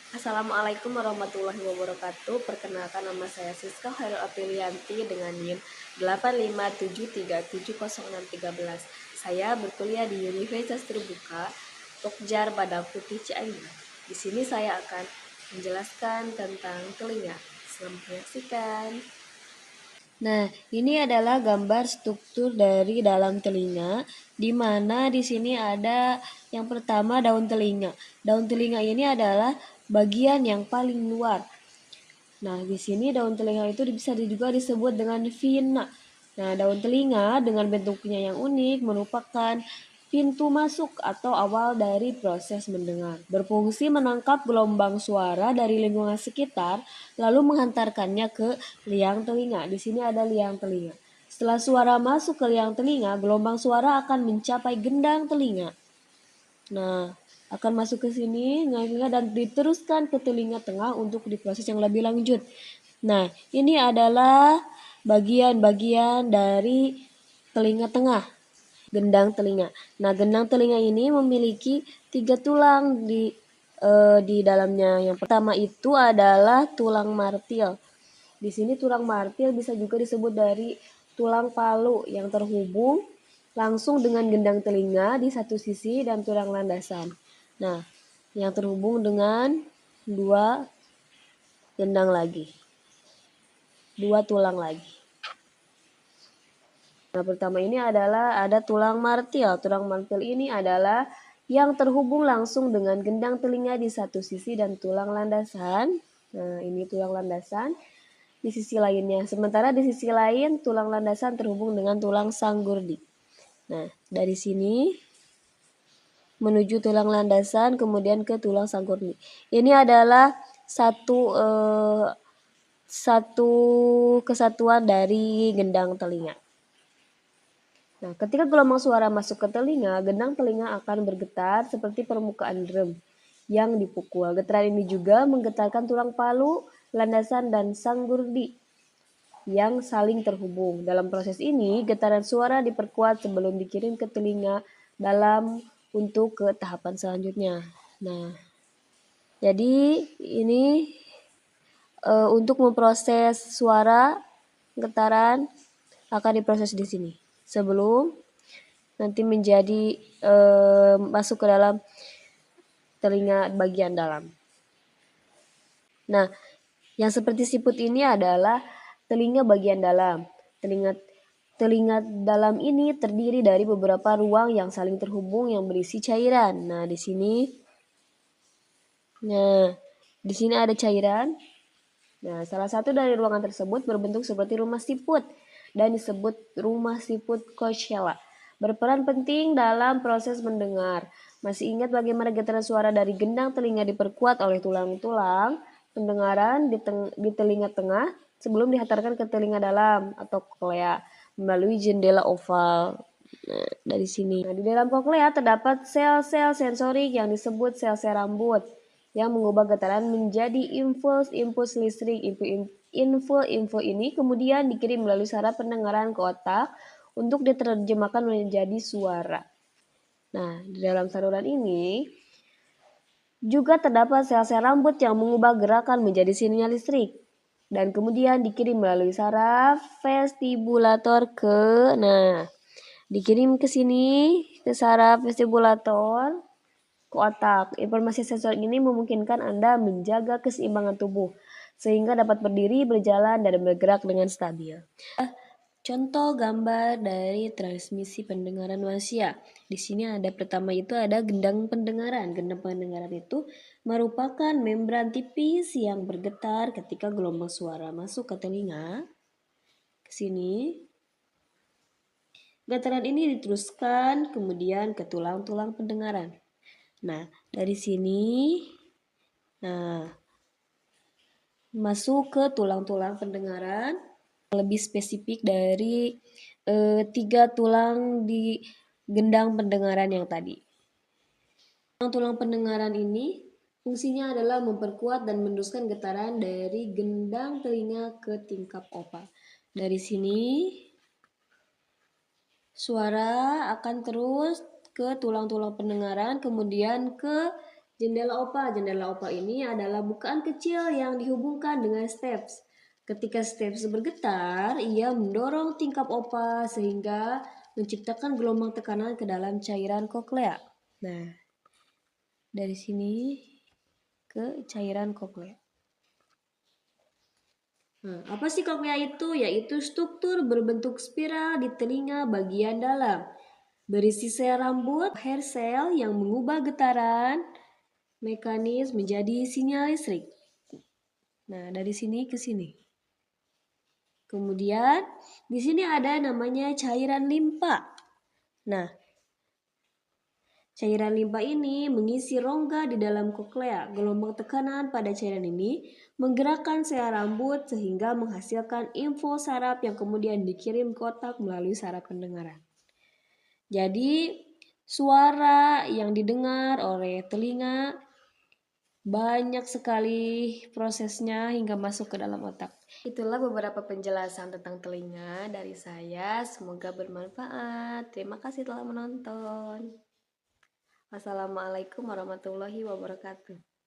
Assalamualaikum warahmatullahi wabarakatuh. Perkenalkan, nama saya Siska Khairul Aprilianti dengan NIM 857370613. Saya berkuliah di Universitas Terbuka Tokjar Padang Putih Cianjur. Di sini saya akan menjelaskan tentang telinga. Selamat menyaksikan. Nah, ini adalah gambar struktur dari dalam telinga, di mana di sini ada yang pertama daun telinga. Daun telinga ini adalah bagian yang paling luar. Nah, di sini daun telinga itu bisa juga disebut dengan vena. Nah, daun telinga dengan bentuknya yang unik merupakan pintu masuk atau awal dari proses mendengar. Berfungsi menangkap gelombang suara dari lingkungan sekitar, lalu menghantarkannya ke liang telinga. Di sini ada liang telinga. Setelah suara masuk ke liang telinga, gelombang suara akan mencapai gendang telinga. Nah, akan masuk ke sini dan diteruskan ke telinga tengah untuk diproses yang lebih lanjut. Nah, ini adalah bagian-bagian dari telinga tengah, gendang telinga. Nah, gendang telinga ini memiliki 3 tulang di dalamnya. Yang pertama itu adalah tulang martil. Di sini tulang martil bisa juga disebut dari tulang palu yang terhubung langsung dengan gendang telinga di satu sisi dan tulang landasan. Nah, yang terhubung dengan dua gendang lagi, dua tulang lagi. Nah, pertama ini adalah ada tulang martil. Tulang martil ini adalah yang terhubung langsung dengan gendang telinga di satu sisi dan tulang landasan. Nah, ini tulang landasan di sisi lainnya. Sementara di sisi lain tulang landasan terhubung dengan tulang sanggurdi. Nah, dari sini menuju tulang landasan kemudian ke tulang sanggurdi. Ini adalah satu kesatuan dari gendang telinga. Nah, ketika gelombang suara masuk ke telinga, gendang telinga akan bergetar seperti permukaan drum yang dipukul. Getaran ini juga menggetarkan tulang palu, landasan, dan sanggurdi yang saling terhubung. Dalam proses ini, getaran suara diperkuat sebelum dikirim ke telinga dalam untuk ke tahapan selanjutnya. Nah, jadi ini untuk memproses suara getaran akan diproses di sini sebelum nanti menjadi masuk ke dalam telinga bagian dalam. Nah, yang seperti siput ini adalah telinga bagian dalam. Telinga dalam ini terdiri dari beberapa ruang yang saling terhubung yang berisi cairan. Nah, di sini ada cairan. Nah, salah satu dari ruangan tersebut berbentuk seperti rumah siput dan disebut rumah siput Coachella. Berperan penting dalam proses mendengar. Masih ingat bagaimana getaran suara dari gendang telinga diperkuat oleh tulang-tulang pendengaran di telinga tengah sebelum dihantarkan ke telinga dalam atau koklea melalui jendela oval. Nah, dari sini. Nah, di dalam koklea terdapat sel-sel sensorik yang disebut sel-sel rambut yang mengubah getaran menjadi impuls listrik. Info ini kemudian dikirim melalui saraf pendengaran ke otak untuk diterjemahkan menjadi suara. Nah, di dalam saluran ini juga terdapat sel-sel rambut yang mengubah gerakan menjadi sinyal listrik dan kemudian dikirim melalui saraf vestibulator dikirim ke sini ke saraf vestibulator ke otak. Informasi sensor ini memungkinkan Anda menjaga keseimbangan tubuh sehingga dapat berdiri, berjalan, dan bergerak dengan stabil. Contoh gambar dari transmisi pendengaran manusia. Di sini ada pertama itu ada gendang pendengaran. Gendang pendengaran itu merupakan membran tipis yang bergetar ketika gelombang suara masuk ke telinga. Ke sini. Getaran ini diteruskan kemudian ke tulang-tulang pendengaran. Nah, dari sini masuk ke tulang-tulang pendengaran. Lebih spesifik dari 3 tulang di gendang pendengaran yang tadi. Tulang pendengaran ini fungsinya adalah memperkuat dan meneruskan getaran dari gendang telinga ke tingkap opa. Dari sini suara akan terus ke tulang-tulang pendengaran, kemudian ke Jendela opa. Jendela opa ini adalah bukaan kecil yang dihubungkan dengan steps. Ketika steps bergetar, ia mendorong tingkap opa sehingga menciptakan gelombang tekanan ke dalam cairan koklea. Nah, dari sini ke cairan koklea. Nah, apa sih koklea itu? Yaitu struktur berbentuk spiral di telinga bagian dalam. Berisi sel rambut, hair cell yang mengubah getaran mekanis menjadi sinyal listrik. Nah, dari sini ke sini. Kemudian, di sini ada namanya cairan limpa. Nah, cairan limpa ini mengisi rongga di dalam koklea. Gelombang tekanan pada cairan ini menggerakkan sel rambut sehingga menghasilkan info saraf yang kemudian dikirim ke otak melalui saraf pendengaran. Jadi, suara yang didengar oleh telinga banyak sekali prosesnya hingga masuk ke dalam otak. Itulah beberapa penjelasan tentang telinga dari saya. Semoga bermanfaat. Terima kasih telah menonton. Wassalamualaikum warahmatullahi wabarakatuh.